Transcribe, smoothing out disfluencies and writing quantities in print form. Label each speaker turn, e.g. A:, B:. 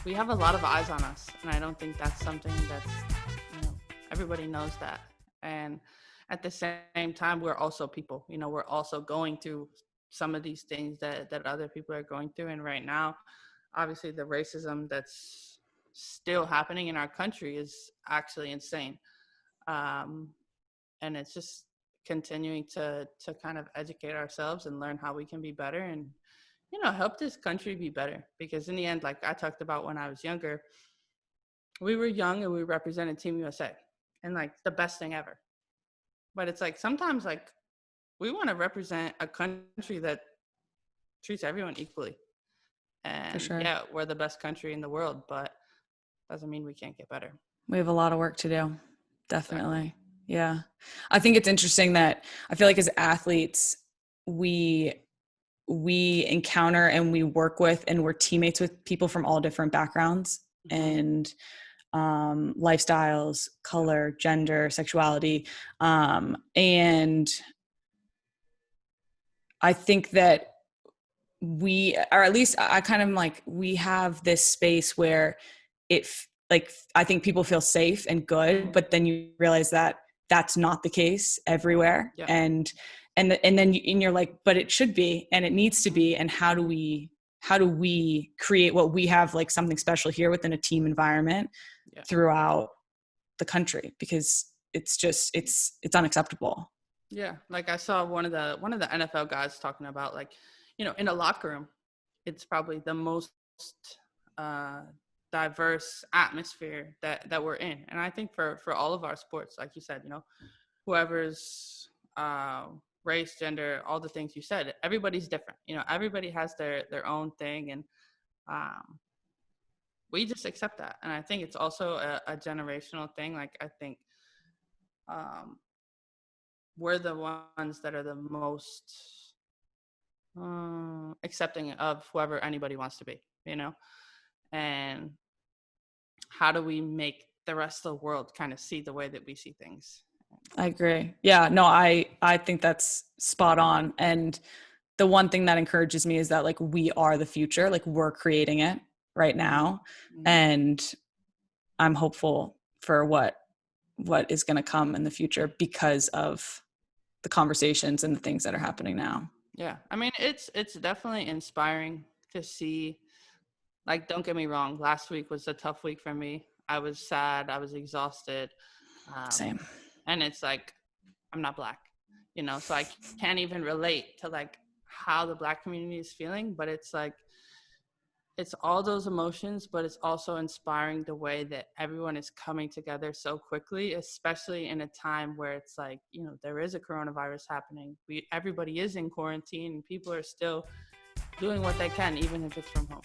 A: we have a lot of eyes on us, and I don't think that's something that's, everybody knows that. And at the same time, we're also people. We're also going through some of these things that other people are going through. And right now, obviously, the racism that's still happening in our country is actually insane. Um, and it's just continuing to kind of educate ourselves and learn how we can be better and help this country be better. Because in the end, like I talked about when I was younger, we were young and we represented Team USA, and like the best thing ever. But it's like sometimes like we want to represent a country that treats everyone equally.
B: For
A: And
B: sure.
A: yeah, we're the best country in the world, but doesn't mean we can't get better.
B: We have a lot of work to do.
A: Exactly.
B: Definitely. Yeah. I think it's interesting that I feel like as athletes, we encounter and we work with and we're teammates with people from all different backgrounds
A: Mm-hmm.
B: and lifestyles, color, gender, sexuality. And I think that we, or at least I kind of like, we have this space where like, I think people feel safe and good, but then you realize that that's not the case everywhere.
A: Yeah.
B: And then you're like, but it should be, and it needs to be. And how do we create what we have, like something special here within a team environment
A: Yeah.
B: throughout the country? Because it's just, it's unacceptable.
A: Yeah. Like I saw one of the NFL guys talking about like, in a locker room, it's probably the most uh diverse atmosphere that we're in. And I think for all of our sports, like you said, whoever's race, gender, all the things you said, everybody's different. Everybody has their own thing, and um we just accept that. And I think it's also a generational thing. Like I think um we're the ones that are the most accepting of whoever anybody wants to be. And how do we make the rest of the world kind of see the way that we see things?
B: I agree. Yeah, no, I think that's spot on. And the one thing that encourages me is that like we are the future, like we're creating it right
A: Mm-hmm.
B: now.
A: Mm-hmm.
B: And I'm hopeful for what is going to come in the future because of the conversations and the things that are happening now.
A: Yeah, I mean, it's definitely inspiring to see. Like, don't get me wrong, last week was a tough week for me. I was sad, I was exhausted,
B: Same.
A: and it's like I'm not black, so I can't even relate to like how the black community is feeling. But it's like it's all those emotions, but it's also inspiring the way that everyone is coming together so quickly, especially in a time where it's like, there is a coronavirus happening. Everybody is in quarantine and people are still doing what they can, even if it's from home.